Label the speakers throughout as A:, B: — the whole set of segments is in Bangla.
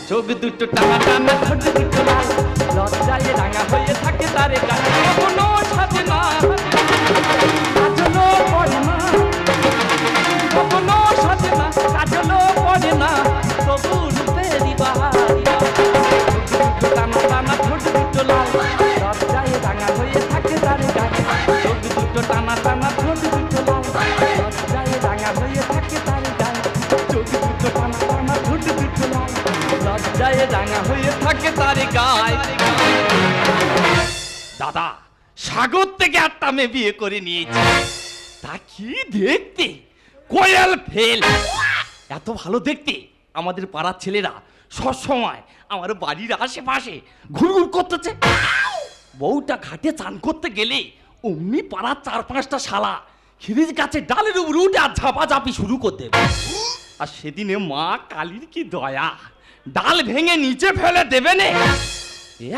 A: চোখ দুটো টানা টানা, ঠোঁট দুটো লাল, লজ্জায় রাঙা হয়ে থাকে তার গাল। কখনো সাজে না, কাজলও পড়ে না, কখনো সাজে না, কাজলও পড়ে না, তবু রূপেরই বাহারি। চোখ দুটো টানা টানা, ঠোঁট দুটো লাল, লজ্জায় রাঙা হয়ে থাকে তার গাল। চোখ দুটো টানা টানা, ঠোঁট দুটো লাল, লজ্জায় রাঙা হয়ে থাকে তার গাল। চোখ দুটো টানা টানা, ঠোঁট দুটো লাল, লজ্জায় রাঙা হয়ে থাকে তার গায়। দাদা, সাগর থেকে একটা মেয়ে বিয়ে করে নিয়েছি। তা কি দেখতে, কোয়েল ফেল, এত ভালো দেখতে। আমাদের পাড়ার ছেলেরা সব সময় আমার বাড়ির আশেপাশে ঘুরঘুর করতেছে। বউটা ঘাটে চান করতে গেলে অমনি পাড়ার 4-5টা শালা খিরিজ গাছে ডালের উপর উঠে আর ঝাপাঝাপি শুরু করে দেবে। আর সেদিনে মা কালীর কি দয়া, ডাল ভেঙে নিচে ফেলে দেবে না,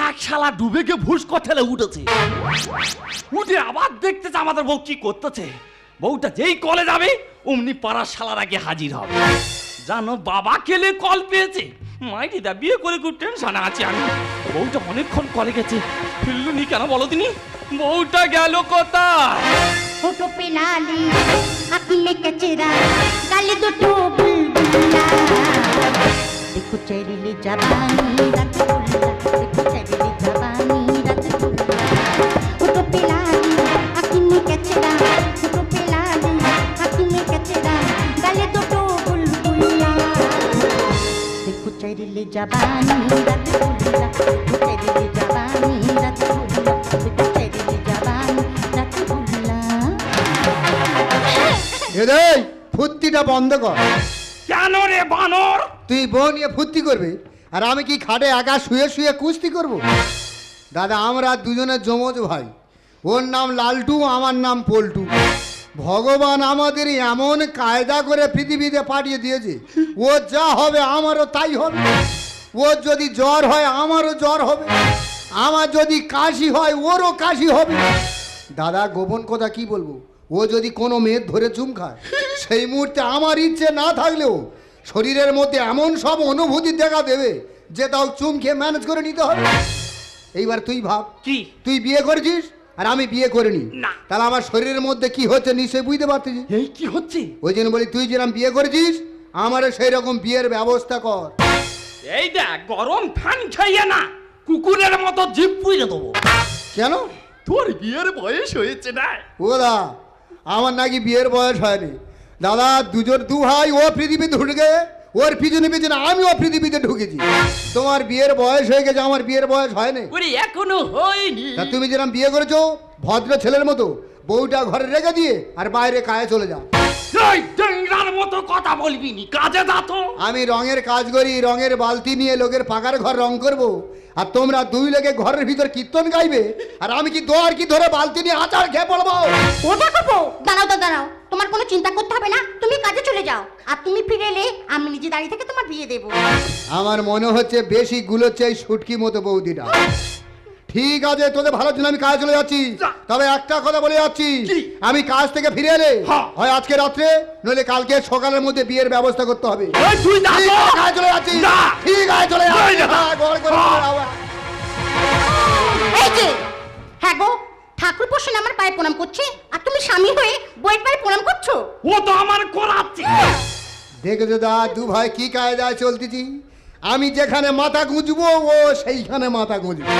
A: এক শালা ডুবে গিয়ে ভুসকো ঠেলে উঠেছে। উঠে আবার দেখতেছে আমাদের বউ কি করতেছে। বউটা যেই কলে যাবে অমনি পাড়ার শালার আগে হাজির হবে। জানো বাবা কেলে কল পেয়েছে, মাইটি দা বিয়ে করে খুব টেনশনে আছি আমি। বউটা অনেকক্ষণ কলে গেছে, ফিরলুনি কেন বলো তিনি? বউটা গেল কোথায়?
B: होठों पे लाली, आँखों में कचरा, गाली दुटो बुलबुला। देखो चढ़ी जवानी रसगुल्ला, देखो चढ़ी जवानी रसगुल्ला। होठों पे लाली, आँखों में कचरा, होठों पे लाली, आँखों में कचरा, गाली दुटो बुलबुला। देखो चढ़ी जवानी रसगुल्ला, देखो चढ़ी जवानी रसगुल्ला, देखो चढ़ी जवानी रसगुल्ला।
C: এরে ফুর্তিটা বন্ধ কর।
A: কেন রে বানর?
C: তুই বউ নিয়ে ফুর্তি করবি আর আমি কি খাটে একা শুয়ে শুয়ে কুস্তি করব? দাদা, আমরা দুজনে যমজ ভাই। ওর নাম লালটু, আমার নাম পল্টু। ভগবান আমাদের এমন কায়দা করে পৃথিবীতে পাঠিয়ে দিয়েছে, ও যা হবে আমারও তাই হবে। ওর যদি জ্বর হয় আমারও জ্বর হবে, আমার যদি কাশি হয় ওরও কাশি হবে। দাদা, গোপন কথা কি বলবো, ও যদি কোনো মেয়ের ধরে চুম খায় সেই মুহূর্তে আমার ইচ্ছে না থাকলেও শরীরের মধ্যে এমন সব অনুভূতি দেখা দেবে যে তাও চুম খেয়ে ম্যানেজ করে নিতে হবে। এইবার তুই ভাব,
A: কি
C: তুই বিয়ে করেছিস আর আমি বিয়ে করিনি,
A: না।
C: তাহলে আমার শরীরের মধ্যে কি হচ্ছে নিশ্চয়ই বুঝতে পারতেছিস।
A: এই কি হচ্ছে?
C: ওই জন্য বলি, তুই যেরকম বিয়ে করেছিস আমারও সেই রকম বিয়ের ব্যবস্থা কর।
A: এই দেখ, গরম ফ্যান খাইয়ে না কুকুরের মতো জিভ পুড়ে দেবো।
C: কেন?
A: তোর বিয়ের বয়স হয়েছে না?
C: ও দা, আমার নাকি বিয়ের বয়স হয়নি। দাদা, দুজন দু ভাই, ও পৃথিবীতে ঢুকে, ওর পিছনে পিছনে আমিও পৃথিবীতে ঢুকেছি। তোমার বিয়ের বয়স হয়ে গেছে, আমার বিয়ের বয়স হয়নি।
A: ওরে এখনো হয়নি।
C: তা তুমি যেরকম বিয়ে করেছো ভদ্র ছেলের মতো বউটা ঘরে রেখে দিয়ে আর বাইরে কাজে চলে যাও।
A: এই ডেঙ্গার মতো কথা বলবি নি, কাজে যা তো।
C: আমি রঙের কাজ করি, রঙের বালতি নিয়ে লোকের পাকার ঘর রং করব, আর তোমরা দুই লোকে ঘরের ভিতর কীর্তন গাইবে, আর আমি কি দোয়ার কি ধরে বালতি নিয়ে আচার খেয়ে পড়বো?
B: ওটা করবো? দাঁড়াও তো দাঁড়াও, তোমার কোনো চিন্তা করতে হবে না, তুমি কাজে চলে যাও, আর তুমি ফিরে এলে আমি নিজে দাঁড়িয়ে থেকে তোমার বিয়ে দেবো।
C: আমার মনে হচ্ছে বেশি গুলোচ্ছে এই সুটকি মতো বৌদিটা। ঠিক আছে, তোদের ভালোর জন্য আমি কাজে চলে যাচ্ছি। তবে একটা কথা বলে যাচ্ছি, আমি কাজ থেকে ফিরে এলে হয় আজকে রাত্রে নইলে কালকে সকালের মধ্যে বিয়ের ব্যবস্থা করতে হবে।
A: তুই না
C: ঠিক আছে, কাজে চলে যাচ্ছি। ঠিক আছে, চলে যাচ্ছি।
B: এই যে, হ্যাঁ গো, ঠাকুর পোষণ আমার পায়ে প্রণাম করছে, আর তুমি স্বামী হয়ে বইয়ের পায়ে প্রণাম করছো।
A: ও তো আমার করাচ্ছে।
C: দেখেছো দা, দু ভাই কি কায়দায় চলতেছি। আমি যেখানে মাথা গুঁজবো ও সেইখানে মাথা গুঁজবো।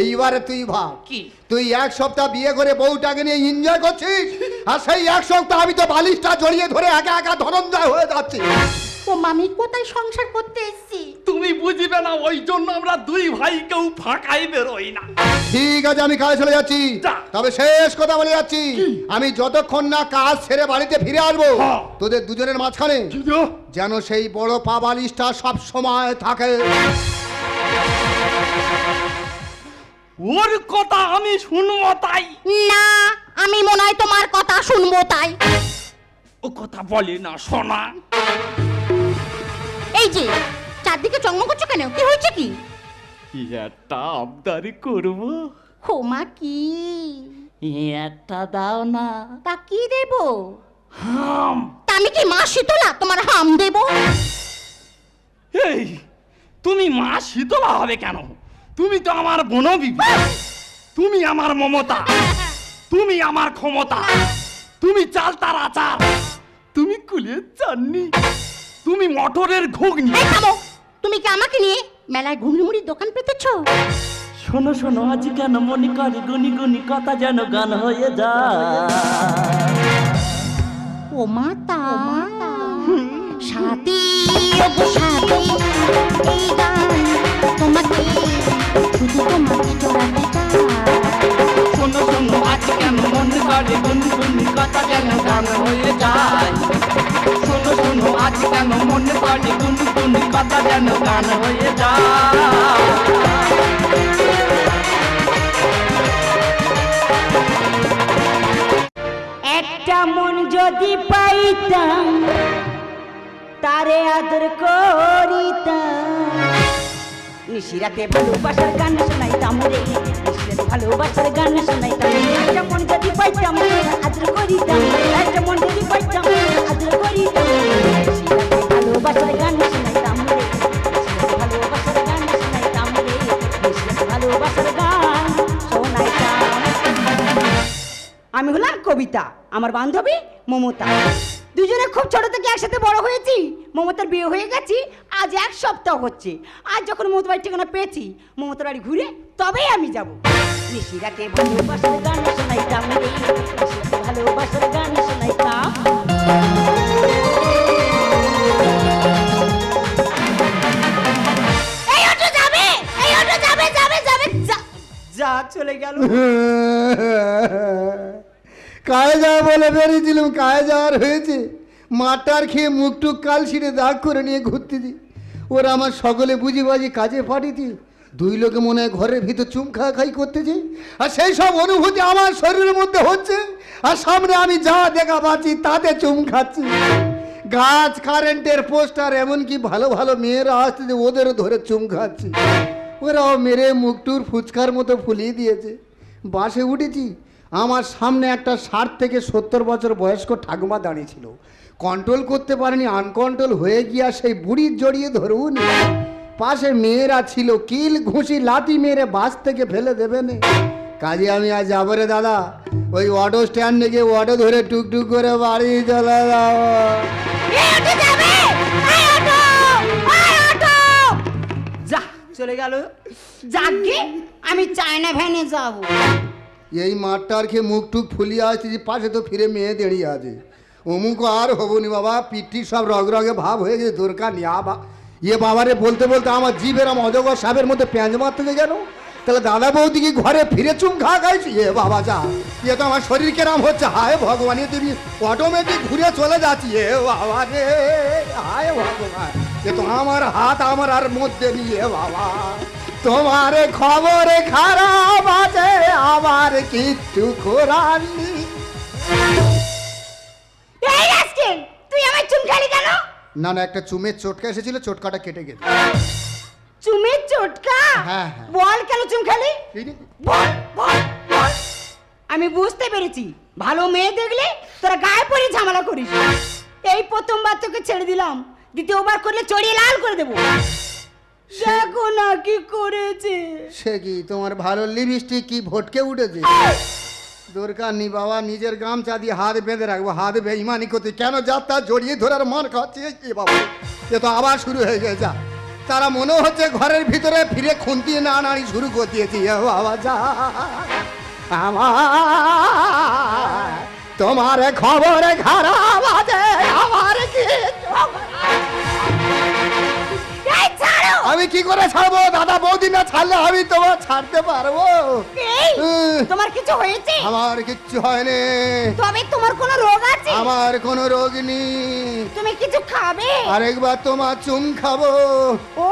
C: এইবারে তুই ভাব,
A: কি?
C: তুই এক সপ্তাহ বিয়ে করে বউটাকে নিয়ে এনজয় করছিস, আর সেই এক সপ্তাহ আমি তো বালিশটা জড়িয়ে ধরে একা একা ধনঞ্জয় হয়ে যাচ্ছি।
B: ও মামি, কোথায় সংসার করতে এসেছি।
A: তুমি বুঝবে না, ওই জন্য আমরা দুই ভাই কেউ ফাঁকাই বেরোই না।
C: ঠিক আছে, আমি কাজে চলে যাচ্ছি। তবে শেষ কথা বলে যাচ্ছি, আমি যতক্ষণ না কাজ ছেড়ে বাড়িতে ফিরে আসবো তোদের দুজনের মাঝখানে যেন সেই বড় পা বালিশটা সব সময় থাকে।
A: ওর কথা আমি শুনবো তাই
B: না, আমি মনে হয় তোমার কথা শুনবো তাই।
A: ও কথা বলে না, শোনা।
B: এই যে, চারদিকে চঙ্গ করছো কেন, কি হয়েছে কি?
A: একটা আবদারি করবো।
B: হোমা কি?
A: একটা দাও না।
B: তা কি দেবো?
A: হাম।
B: তা আমি কি মা শীতলা তোমার হাম দেবো?
A: এই তুমি মা শীতলা হবে কেন? তুমি তো আমার বনবিবি, তুমি আমার মমতা, তুমি আমার ক্ষমতা, তুমি চালতার আচার, তুমি কুলের চাননি, তুমি মটরের ঘুগনি।
B: এই থামো, তুমি কি আমাকে নিয়ে মেলায় ঘুগনি মুড়ির দোকান পেতেছো?
D: শোনো শোনো আজ কেন মনে করে গুনি গুনি কথা যেন গান হয়ে যায়।
B: ও মাতা সাথী, ও গো সাথী, এই গান তোমাকে, শুধু তোমাকে জড়াতে চাই।
A: শোনো শোনো আজ কেন মনে করে গুনি গুনি কথা যেন গান হয়ে যায়। শোনো শোনো আজ কেন মনে করে গুনি গুনি কথা যেন গান হয়ে যায়।
E: একটা মন যদি পাইতাম তারে আদর করিতাম, নিশিরাতে ভালোবাসার গান শোনাইতাম রে, নিশিরাতে ভালোবাসার গান শোনাইতাম। একটা মন যদি পাইতাম আদর করিতাম, একটা মন যদি পাইতাম আদর করিতাম, নিশিরাতে ভালোবাসার গান শোনাইতাম রে, নিশিরাতে ভালোবাসার গান শোনাইতাম রে, নিশিরাতে ভালোবাসার গান শোনাইতাম। আমি হলাম কবিতা, আমার বান্ধবী মমতা। দুজনে খুব ছোট থেকে একসাথে বড় হয়েছি। মমতার বিয়ে হয়ে গেছি আজ 1 সপ্তাহ হচ্ছে। আজ যখন মমতার বাড়ির ঠিকানা পেয়েছি, মমতার বাড়ি ঘুরে তবেই আমি যাব। নিশিরাতে ভালোবাসার গান শোনাইতাম রে, নিশিরাতে ভালোবাসার গান শোনাইতাম।
B: এই অটো যাবে, এই অটো যাবে যাবে যাবে
E: যা চলে গেল।
C: কায়ে যাওয়া বলে বেরিয়েছিলাম, কায়ে যাওয়ার হয়েছে। মাটার খেয়ে মুখটুক কাল ছিঁড়ে দাগ করে নিয়ে ঘুরতেছি। ওরা আমার সকলে বুঝি বাজি কাজে পাঠিয়েছি। 2 লোকে মনে হয় ঘরের ভিতর চুম খাই করতেছে। আর সেই সব অনুভূতি আমার শরীরের মধ্যে হচ্ছে। আর সামনে আমি যা দেখা পাচ্ছি তাতে চুম খাচ্ছি। গাছ, কারেন্টের পোস্টার, এমনকি ভালো ভালো মেয়েরা আসতেছে, ওদেরও ধরে চুম খাচ্ছি। ওরাও মেরে মুখটুর ফুচকার মতো ফুলিয়ে দিয়েছে। বাসে উঠেছি, আমার সামনে একটা 60 থেকে 70 বছর বয়স্ক ঠাকুমা দাঁড়িয়ে ছিল। কন্ট্রোল করতে পারেনি, আনকন্ট্রোল হয়ে গিয়া সেই বুড়ির জড়িয়ে ধরুন। পাশে মেয়েরা ছিল, কিল ঘুষি লাঠি মেরে বাস থেকে ফেলে দেবে না। কাজে আমি আজ যাবো রে দাদা, ওই অটো স্ট্যান্ডে গিয়ে অটো ধরে টুকটুক করে বাড়ি চলে যাবো।
B: এই অটো যাবে, এই অটো, এই অটো
E: যা চলে গেল।
B: যাকে আমি চায়না ভ্যানে যাব।
C: এই মাঠটার খেয়ে মুখটুক ফুলিয়ে আসতেছি, পাশে তো ফিরে মেয়ে দাঁড়িয়ে আছে। অমুক আর হবনি বাবা, পিঠি সব রগ রগে ভাব হয়ে গেছে, দরকার নেই। ইয়ে বাবারে বলতে বলতে আমার জিভের অজগর সাপের মধ্যে প্যাঁচ মারতে গেল। তাহলে দাদা বৌদি কি ঘরে ফিরে চুম খাইছি? এ বাবা যা, এ তো আমার শরীর কেরাম হচ্ছে। হায় ভগবান, তুমি অটোমেটিক ঘুরে চলে যাচ্ছি। এ বাবা রে, হায় ভগবান, এ তো আমার হাত আমার আর মধ্যে নিয়ে বাবা। তোমার খবর খারাপ আছে, আমার কিচ্ছু করার নেই।
B: এই রাস্কেল, তুই আমার চুম খালি কেন?
C: না না, একটা চুমের চটকা এসেছিল, চটকাটা কেটে গেছে।
B: চুমের চটকা?
C: হ্যাঁ, হ্যাঁ।
B: বল কেন চুম খালি?
C: এই নে।
B: বল বল বল।
E: আমি বুঝতে পেরেছি, ভালো মেয়ে দেখলে তোরা গায়ে পড়ে ঝামেলা করিস। এই প্রথমবার তোকে ছেড়ে দিলাম, দ্বিতীয়বার করলে চড়িয়ে লাল করে দেবো। দেখো না কি করেছে।
C: সে কি তোমার ভালো লিপস্টিক কি ভটকে উঠেছে? দরকার নেই বাবা, নিজের গামছা দিয়ে হাত বেঁধে রাখবো। হাত বেইমানি করতে কেন যাত্রা জড়িয়ে ধরার মার খাচ্ছে? এ বাবা, এ তো আবার শুরু হয়ে গেছে। যা, তারা মনে হচ্ছে ঘরের ভিতরে ফিরে খুন্তি নাড়ানাড়ি শুরু করে দিয়েছি। এ বাবা যা, আমার তোমার খবর খারাপ আছে, আমার কি
B: এই ছাড়ো।
C: আমি কি করে ছাড়বো? দাদা বৌদি না ছাড়লে আমি তোমার ছাড়তে পারবো?
B: এই, তোমার কিছু হয়েছে?
C: আমার কিচ্ছু হয়নি।
B: তবে তোমার কোনো রোগ আছে?
C: আমার কোনো রোগ নেই।
B: তুমি কিছু খাবে?
C: আরেকবার তোমার চুম খাবো।
B: ও,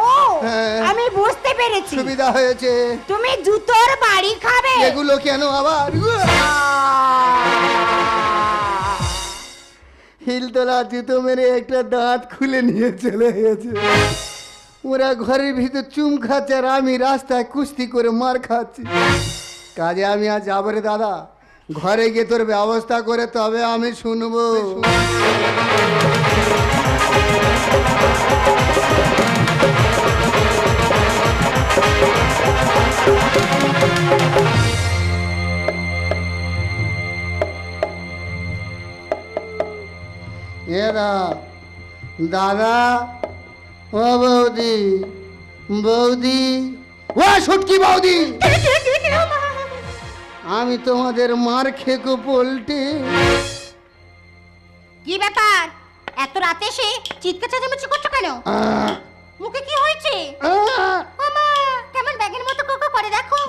C: হ্যাঁ।
B: আমি বুঝতে পেরেছি,
C: সুবিধা হয়েছে।
B: তুমি জুতোর বাড়ি খাবে।
C: এগুলো কেন আবার? হিলতলা জুতো মেরে একটা দাঁত খুলে নিয়ে চলে গেছে। ওরা ঘরের ভিতর চুম খাচ্ছে আর আমি রাস্তায় কুস্তি করে মার খাচ্ছি। কাজে আমি আজ যাবো রে দাদা, ঘরে গিয়ে তোর ব্যবস্থা করে তবে আমি শুনবো। দাদা, ও বৌদি, বৌদি, ও সুটকি বৌদি, আমি তোমাদের মার খেকো পোল্টে।
B: কি ব্যাপার, এত রাতে এসে চিৎকার চেঁচামেচি করছো কেন? মুখে কি হয়েছে? ওমা, কেমন ব্যাগের মতো কোকো করে দেখো।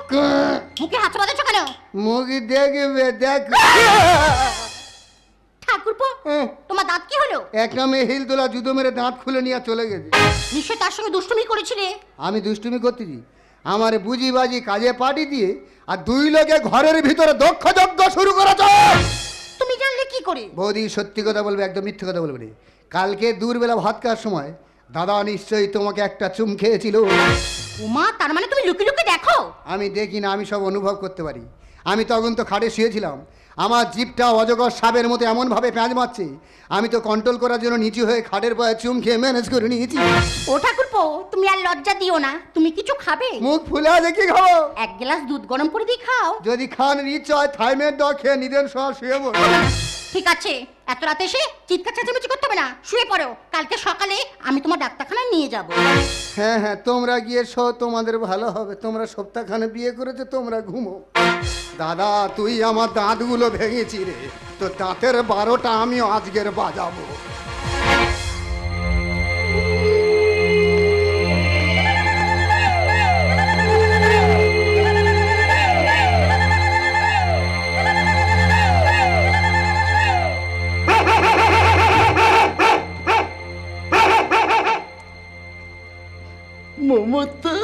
B: মুখে হাত বাঁধাচ্ছ কেন?
C: মুখি দেখবে, দেখ।
B: ঠাকুরপো, তোমার দাঁত কি হলো?
C: একটা মেয়ে হিল তোলা জুতো মেরে দাঁত খুলে নিয়ে চলে গেছে।
B: নিশ্চয় তার সঙ্গে দুষ্টুমি করেছিলে।
C: আমি দুষ্টুমি করতেছি? আমার বুঝি বাজি কাজে পাঠি দিয়ে আর দুই লোকে ঘরের ভিতরে দক্ষ যজ্ঞ শুরু করেছ।
B: তুমি জানলে কি করে?
C: বৌদি সত্যি কথা বলবে, একদম মিথ্যে কথা বলবে না। কালকে দূরবেলা ভাত খাওয়ার সময় দাদা নিশ্চয়ই তোমাকে একটা চুম খেয়েছিল।
B: উমা, তার মানে তুমি লুকিয়ে লুকিয়ে দেখো?
C: আমি দেখি না, আমি সব অনুভব করতে পারি। আমি তখন তো খাটে শুয়েছিলাম, আমার জিভটা অজগর সাপের মতো এমনভাবে প্যাঁচ মারছে, আমি তো কন্ট্রোল করার জন্য নিচু হয়ে খাটের পায়ে চুম খেয়ে ম্যানেজ করে নিয়েছি।
B: ও ঠাকুরপো, তুমি আর লজ্জা দিও না। তুমি কিছু খাবে?
C: মুখ ফুলে আছে, কি খাবো?
B: এক গ্লাস দুধ গরম করে দিয়ে খাও।
C: যদি খান ইচ্ছা হয় থাইমের দ খেয়ে নিদেন সব শুয়ে পড়ো।
B: ঠিক আছে, এত রাতে এসে চিৎকার চেঁচামেচি করতে হবে না, শুয়ে পড়ো। কালকে সকালে আমি তোমার ডাক্তারখানায় নিয়ে যাব।
C: হ্যাঁ হ্যাঁ, তোমরা গিয়ে শো, তোমাদের ভালো হবে। তোমরা সপ্তাহখানে বিয়ে করেছো, তোমরা ঘুমো। দাদা, তুই আমার দাঁতগুলো ভেঙেছি রে, তো দাঁতের 12টা আমি আজকের বাজাবো।
D: মমতা,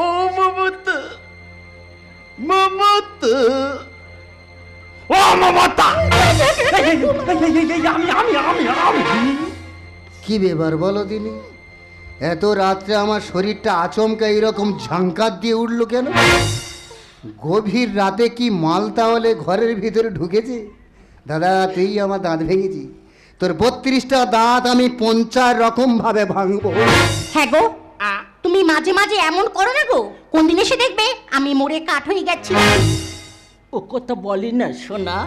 D: ও মমতা, মমতা,
A: ও মমতা! আমি
C: কি ব্যাপার বলো দিনি, এত রাত্রে আমার শরীরটা আচমকা এরকম ঝাঙ্কার দিয়ে উঠলো কেন? গভীর রাতে কি মাল তাহলে ঘরের ভিতরে ঢুকেছে? দাদা, তুই আমার দাঁত ভেঙেছি, তোর 32টা দাঁত আমি 50 রকম ভাবে ভাঙবো।
B: হ্যাঁ গো, তুমি মাঝে মাঝে এমন করো না গো। কোন দিন এসে দেখবে আমি মরে কাঠ হয়ে গেছি।
D: ও কথা বলি না সোনা,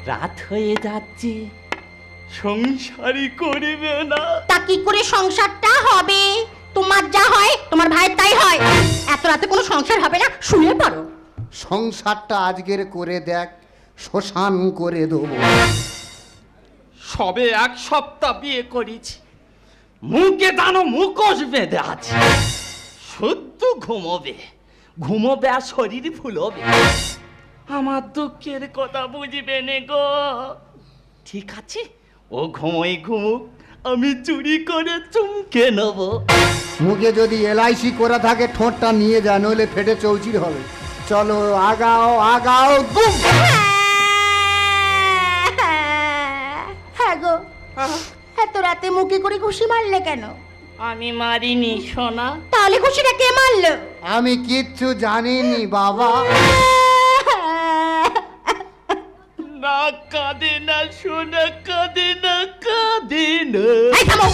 D: রাত হয়ে যাচ্ছে, সংসারই করিবে না।
B: তা কি করে সংসারটা হবে? তোমার যা হয় তোমার ভাইয়ের তাই হয়। এত রাতে কোনো সংসার হবে না, শুয়ে পড়ো।
C: সংসারটা আজকের করে দেখ, শ্মশান করে দেবো।
A: সবে 1 সপ্তাহ বিয়ে করেছি, মুখে দানো মুখোশ বেঁধে আছে। শুদ্ধ ঘুমোবে, ঘুমোবে আর শরীর ফুলবে। আমার দুঃখের কথা বুঝবে নে গো। ঠিক আছে, ও ঘুমোই ঘুমুক, আমি চুরি করে চুমকে নেব।
C: মুখে যদি LIC করা থাকে ঠোঁটটা নিয়ে যা, নইলে ফেটে চৌচির হবে। চলো আগাও আগাও, গুম।
B: হ্যাঁ গো, এত রাতে মুখে করে ঘুষি মারলে কেন?
A: আমি মারিনি সোনা।
B: তাহলে ঘুষিটা কে মারলো?
C: আমি কিচ্ছু জানিনি বাবা।
A: না কাঁদে না সোনা, কাঁদে না, কাঁদে না।
B: এই থামো।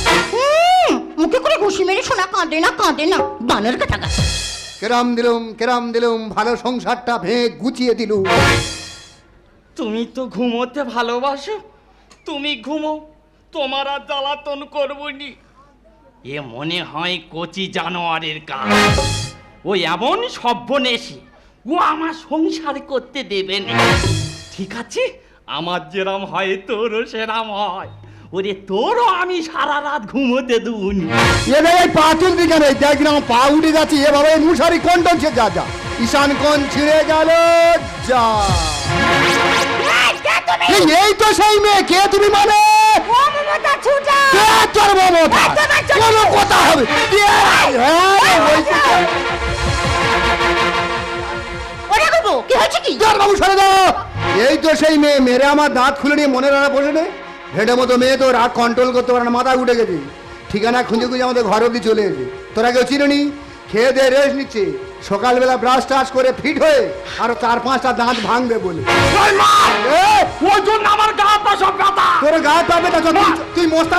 B: মুখে করে ঘুষি মেরে শোনা কাঁদে না, কাঁদে না, বানর কথা।
C: কেরাম দিলুম, ভালো সংসারটা ভেঙে গুছিয়ে দিলুম।
A: তুমি তো ঘুমোতে ভালোবাসো, তুমি ঘুমো, তোমার আর জ্বালাতন করবনি। এ মনে হয় কচি জানোয়ারের কাজ। ও এমন সভ্যনেশী, ও আমার সংসার করতে দেবে না। ঠিক আছে, আমার যেরাম হয় তোরও সেরাম হয়। ওরে তোরও আমি সারা রাত ঘুমোতে দেবনি।
C: এই পা তুলবি কেন? দেখ না পা উঠে গেছে, এভাবে মুশারি কোন টানছে? যা যা, ঈশান কোন ছিঁড়ে গেল, যা। এই তো সেই মেয়ে। কে তুমি? মানে কে তোর মমতা? কোনো কথা হবে?
B: ওরে গো, কি হয়েছে কি?
C: বাবু সরে দাও। এই তো সেই মেয়ে, মেরে আমার দাঁত খুলে নিয়ে মনে রাখা বসে নে। ভেড়ে মতো মেয়ে তো রাগ কন্ট্রোল করতে পারে না, মাথা উঠে গেছে। ঠিকানা খুঁজে খুঁজে আমাদের ঘর অব্দি চলে এসে। তোরা কেউ চিনি, খেয়ে দিয়ে রেস্ট নিচ্ছে। সকালবেলা ব্রাশ টাশ করে ফিট হয়ে আরো 4-5টা দাঁত ভাঙবে বলে।
A: ওই জন্য আমার গা পা সব ব্যথা।
C: তোর গা পাবে না, তুই মোস্তা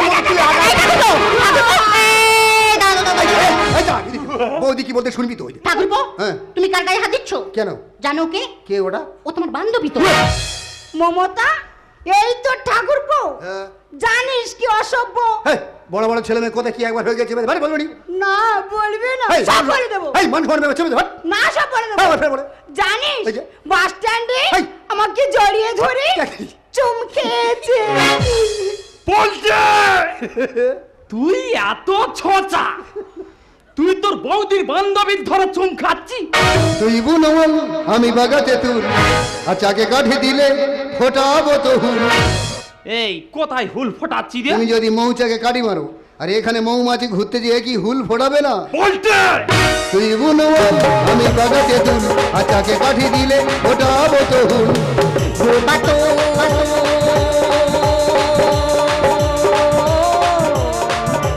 C: বৌদি কি বলতে শুনবি তো?
B: ঠাকুরপো,
C: হ্যাঁ।
B: তুমি কার গায়ে হাত দিচ্ছ?
C: কেন?
B: জানো কে?
C: কে ওটা?
B: ও তোমার বান্ধবী তো।
E: মমতা, এই তো ঠাকুরপো,
C: হ্যাঁ।
E: জানিস কি অসভ্য?
C: হেই, বড় বড় ছেলে মেয়ে কথা কি একবার হয়ে গেছে ভাই বলবো নি?
E: না বলবি না,
C: হেই,
E: সব বলে দেবো।
C: হেই, মান সম্মান চেপে দে, হাট।
E: না সব বলে দেবো।
C: হ্যাঁ, ফের বলে।
E: জানিস
C: এই যে।
E: বাস স্ট্যান্ডে
C: হেই।
E: আমাকে জড়িয়ে ধরে
C: কি?
E: চুম খেয়েছে।
A: বলছে তুই এত ছোচা, তুই তোর বৌদির বান্ধবীর ধরে চুম খাচ্ছি।
C: তুই বুনমল আমি বাগাতে তুর, আর চাকে কাঠি দিলে ফোটাবো তো হুল।
A: এই কোথায় হুল ফোটাচ্ছি রে?
C: তুমি যদি মৌচাকে কাটি মারো আর এখানে মৌমাছি ঘুরতে যেয়ে কি হুল ফোটাবে না?
A: বলছে
C: তুই বুনমল আমি বাগাতে তুর, আর চাকে কাঠি দিলে ফোটাবো তো হুল।
B: বোবা তো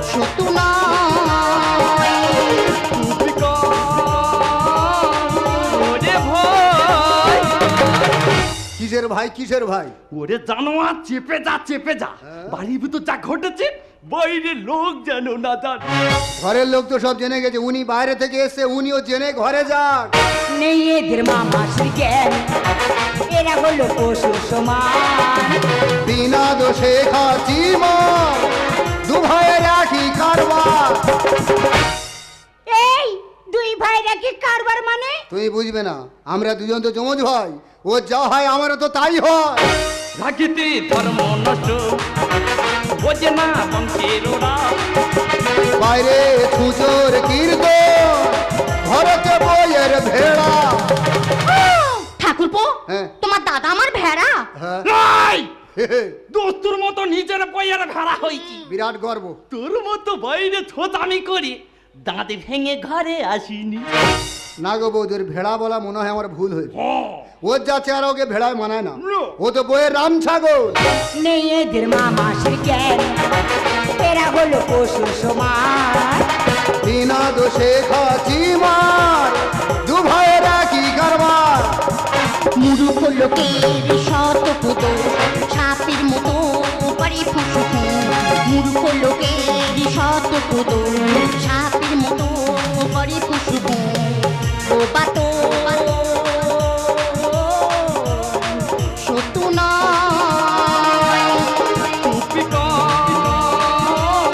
B: সতু নয়,
A: ওরে ভাই,
C: কিসের ভাই কিসের ভাই?
A: ওরে জানোয়ার, চেপে যা চেপে যা। বাড়ির ভিতর যা ঘটেছে বাইরের লোক যেন না জানে।
C: ঘরের লোক তো সব জেনে গেছে, উনি বাইরে থেকে এসে উনিও জেনে ঘরে যাক।
E: নেই এদের মামা শ্রীজ্ঞান, এরা হলো পশু সমান।
C: বিনা দোষে খাচ্ছি মা, দু ভাইয়ের একই কারবার।
E: এই দুই ভাইরা কি কারবার মানে?
C: তুই বুঝবে না, আমরা দুজন তো যমজ ভাই, ও যা হয় আমারও তো তাই হয়।
A: রাখিতে ধর্ম নষ্ট, বোঝে না বংশের ওরা।
C: বাইরে ছুঁচোর কীর্তন, ঘরতে বইয়ের ভেড়া।
B: ঠাকুরপো,
C: হ্যাঁ।
B: তোমার দাদা আমার ভেড়া।
C: হ্যাঁ,
A: রাই,
C: হে হে,
A: দোস্তুর মতো নিজের বইয়ের ভেড়া হয়েছি।
C: বিরাট গর্ব।
A: তোর মতো বাইরে থোতামি করে দাঁতে ভেঙে ঘরে আসিনি।
C: না গো বৌদির ভেড়া বলা মনে হয় আমার ভুল হয়েছে।
A: হ্যাঁ,
C: ওর যা চেহারা ওকে ভেড়ায় মানায় না,
A: না।
C: ও তো বইয়ের রাম ছাগল।
E: নেই এদের মামা শ্রীজ্ঞান, এরা হলো পশু সমান।
C: বিনা দোষে খাচ্ছি মার, দু ভাইয়ের একই কারবার।
B: মুরুখ লোকের শত পুতো, সাপের মতো পারে ফুসুকু। মূর্খ লোকের শত পুতো, সাপের মতো পারে ফুসুকু। বোবা তো সতু নয়,
A: চুপি কর,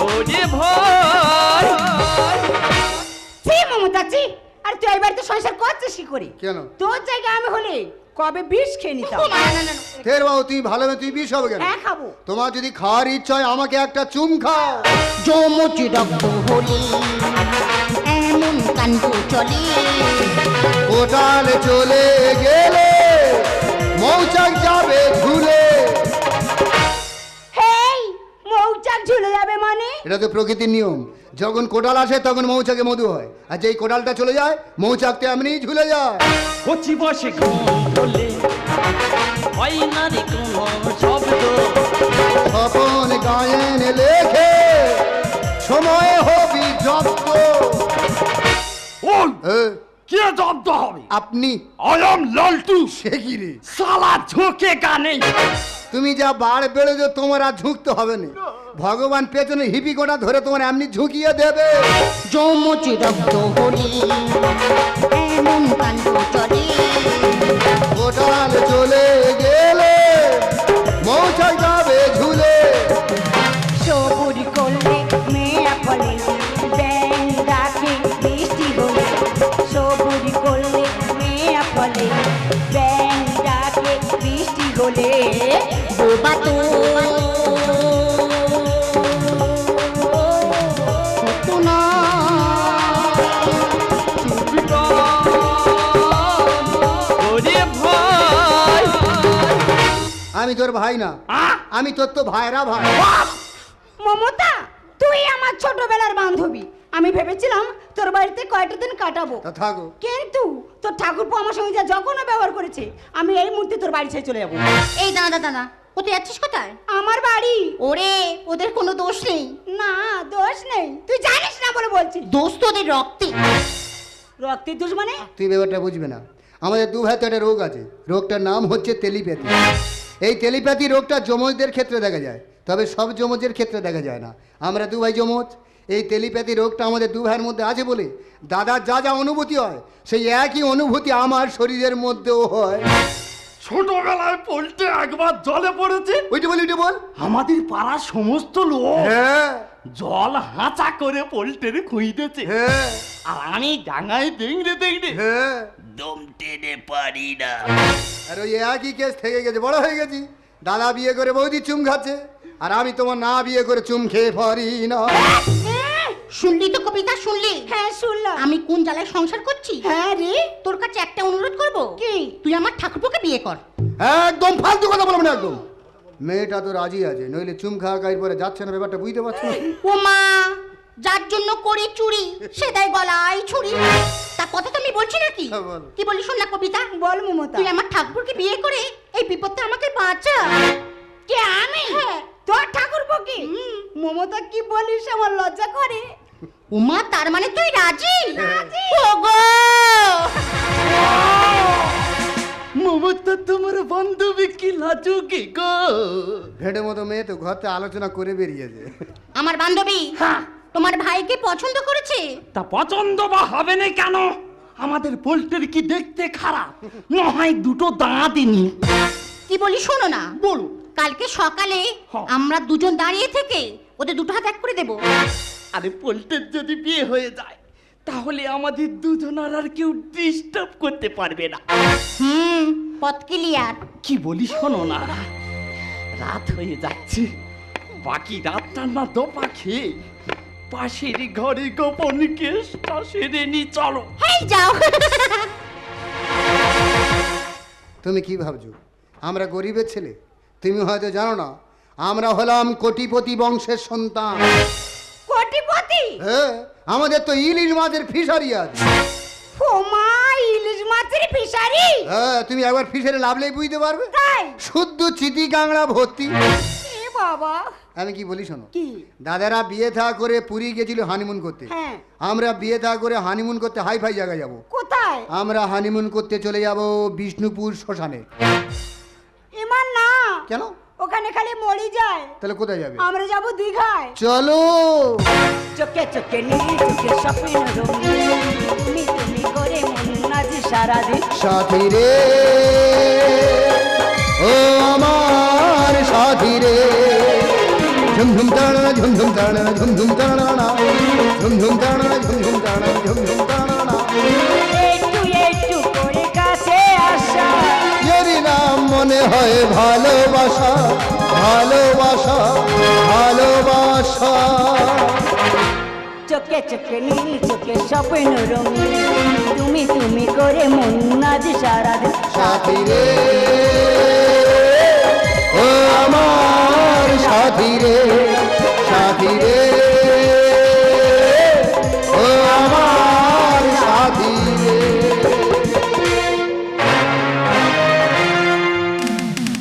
A: ওরে ভাই।
E: ছি মমতা ছি, আর তুই এবার তো সংসার করছিস কি করে?
C: কেন?
E: তোর জায়গায় আমি হলে কবে বিষ খেয়ে নিতাম।
B: ও মা, না, না, না।
C: ফের বাবু তুই ভালো না, তুই বিষ হবে কেন?
E: হ্যাঁ খাবো।
C: তোমার যদি খাওয়ার ইচ্ছা হয় আমাকে একটা চুম খাও।
B: যমজ রক্ত হলে এমন কাণ্ড চলে,
C: কোটাল চলে গেলে মৌচাক যাবে ঝুলে।
E: হেই মৌচাক ঝুলে যাবে মানে?
C: এটা তো প্রকৃতির নিয়ম, যখন কোটাল আসে তখন মৌচাকে মধু হয়, আর যেই কোটালটা চলে যায় মৌচাকটা এমনি ঝুলে যায়।
A: কচি বসে ঘুম বলে হয় না রে কোনো শব্দ।
C: স্বপন গায়েন লেখে সময় হবি জব্দ।
A: ওই
C: এ,
A: কে জব্দ হবে?
C: আপনি
A: আয়াম লালটু,
C: সে কি রে?
A: সালা ঝোঁকে গানে।
C: তুমি যা বাড় বেড়েছো তোমার আর ঝুঁকতে হবে না, ভগবান পেছনে হিপি গোটা ধরে তোমার এমনি ঝুঁকিয়ে দেবে।
B: যমজ রক্ত হলে এমন কাণ্ড চলে,
C: কোটাল চলে গেলে মৌচাক যাবে ঝুলে।
E: সবুর করলে মেয়া ফলে, ব্যাং ডাকে বৃষ্টি হলে। সবুর করলে মেয়া ফলে, ব্যাং ডাকে বৃষ্টি হলে।
B: বোবা তো সতু নয়,
A: ওরে ভাই,
C: আমি তোর ভাই না,
A: আহ!
C: আমি তোর তো ভাইরা ভাই।
E: মমতা, তুই আমার ছোটবেলার বান্ধবী। আমি ভেবেছিলাম তোর বাড়িতে কয়েকটা দিন কাটাবো,
C: তা থাকো।
E: কিন্তু তোর ঠাকুরপো আমার সঙ্গে যা যখন ব্যবহার করেছে, আমি এই মুহূর্তে তোর বাড়ি ছেড়ে চলে যাবো।
B: এই দাদা দাদা, ও তুই যাচ্ছিস কোথায়?
E: আমার বাড়ি।
B: ওরে, ওদের কোনো দোষ নেই।
E: না দোষ নেই, তুই জানিস না বলে বলছি।
B: দোষ তো ওদের রক্তে।
E: রক্তের দোষ মানে?
C: তুই ব্যাপারটা বুঝবে না, আমাদের দু ভাইতে একটা রোগ আছে, রোগটার নাম হচ্ছে টেলিপ্যাথি। এই টেলিপ্যাথি রোগটা যমজদের ক্ষেত্রে দেখা যায়, তবে সব যমজের ক্ষেত্রে দেখা যায় না। আমরা দু ভাই যমজ, এই টেলিপ্যাথি রোগটা আমাদের দু ভাইয়ের মধ্যে আছে বলে দাদার যা যা অনুভূতি হয় সেই একই অনুভূতি আমার শরীরের মধ্যেও হয়।
A: ছোটবেলায় পল্টে একবার জলে পড়েছে,
C: ওইটা বল, ওইটা বল।
A: আমাদের পাড়ার সমস্ত লোক
C: হ্যাঁ
A: জল হাঁচা করে পল্টের খুঁজতেছে,
C: হ্যাঁ
A: আর আমি ডাঙায় দেখতে দেখতে
C: হ্যাঁ।
A: দম টেনে পারি না।
C: আর ওই একই কেস থেকে গেছে, বড় হয়ে গেছি। দাদা বিয়ে করে বৌদি চুম খাচ্ছে, আর আমি তোমার না বিয়ে করে চুম খেয়ে পারি না।
B: শুনলি তো কবিতা, শুনলি?
E: হ্যাঁ শুনলাম।
B: আমি কোন জ্বালায় সংসার করছি?
E: হ্যাঁ রে।
B: তোর কাছে একটা অনুরোধ করব।
E: কি?
B: তুই আমার ঠাকুরপোকে বিয়ে কর।
C: একদম ফালতু কথা বলবো না একদম। মেয়েটা তো রাজি আছে, নইলে চুম খাওয়া গায়ের পরে যাচ্ছে না, ব্যাপারটা বুঝতে পারছো না?
B: ও মা, যার জন্য করি চুরি সে দেয় গলায় ছুরি। তা কথা তো আমি বলছি নাকি?
C: হ্যাঁ, বল।
B: কি বলি শোন না কবিতা।
E: বল মমতা।
B: তুই আমার ঠাকুরকে বিয়ে করে এই বিপদটা আমাকে বাঁচা।
E: কে আমি?
B: হ্যাঁ।
E: তোর ঠাকুরপো কি? মমতা কি বলিস, আমার লজ্জা করে।
B: উমা, তার মানে তুই রাজি?
E: রাজি।
B: ওগো,
A: মমতা তোমার বান্ধবী কি লাজুকি গো?
C: ভেড়ে মতো মেয়ে তো ঘরতে আলোচনা করে বেরিয়েছে।
B: আমার বান্ধবী তোমার ভাইকে পছন্দ করেছে।
A: তা পছন্দ বা হবে না কেন? আমাদের পোল্টের কি দেখতে খারাপ? নয় দুটো দাঁতই নি।
B: কি বলি শোনো না,
A: বলো।
B: কালকে সকালে
A: হ্যাঁ।
B: আমরা দুজন দাঁড়িয়ে থেকে ওদের দুটো হাত এক করে দেবো।
A: আরে পোল্টের যদি বিয়ে হয়ে যায় তাহলে আমাদের দুজনার আর কেউ ডিস্টার্ব করতে পারবে না।
B: পথ ক্লিয়ার।
A: কি বলি শোনো না, রাত হয়ে যাচ্ছে, বাকি রাতটা না দোপা খেয়ে পাশের ঘরে গোপন কেসটা সেরে নি, চলো।
B: হেই যাও।
C: তুমি কি ভাবছো আমরা গরিবের ছেলে? তুমি হয়তো জানো না, আমরা হলাম কোটিপতি বংশের সন্তান।
E: কোটিপতি?
C: হ্যাঁ, আমাদের তো ইলিশ মাছের ফিশারি আছে।
E: ও মা, ইলিশ মাছের ফিশারি?
C: হ্যাঁ, তুমি একবার ফিশারি লাভলেই বুঝতে পারবে।
E: তাই?
C: শুদ্ধ চিতি কাংড়া ভর্তি।
E: এ বাবা।
C: আমি কি বলি শোনো,
E: কি?
C: দাদারা বিয়ে থা করে পুরী গেছিল হানিমুন করতে।
E: হ্যাঁ।
C: আমরা বিয়ে থা করে হানিমুন করতে হাই ফাই জায়গায় যাব।
E: কোথায়?
C: আমরা হানিমুন করতে চলে যাব বিষ্ণুপুর শ্মশানে।
E: ইমান না,
C: কেন?
E: ওখানে খালি মরি যায়।
C: তাহলে কোথায় যাবে?
E: আমরা যাব দীঘায়।
C: চলো।
E: চোখে চোখে নীল, চোখে স্বপ্ন রঙিন, তুমি তুমি করে মন আজ সারাদিন।
C: সাথী রে, ও আমার সাথী রে, ঝুমঝুম তাড়া ঝুমঝুম তাড়া ঝুমঝুম তাড়া ঝুমঝুম তাড়া ঝুমঝুম তাড়া ঝুমঝুম তাড়া।
E: একটু একটু করে কাছে আসা,
C: এরই নাম মনে হয় ভালোবাসা, ভালোবাসা, ভালোবাসা।
E: চোখে চোখে নীল, চোখে স্বপ্ন রঙিন, তুমি তুমি করে মন আজ সারাদিন।
C: সাথী রে, ও আমার সাথী রে।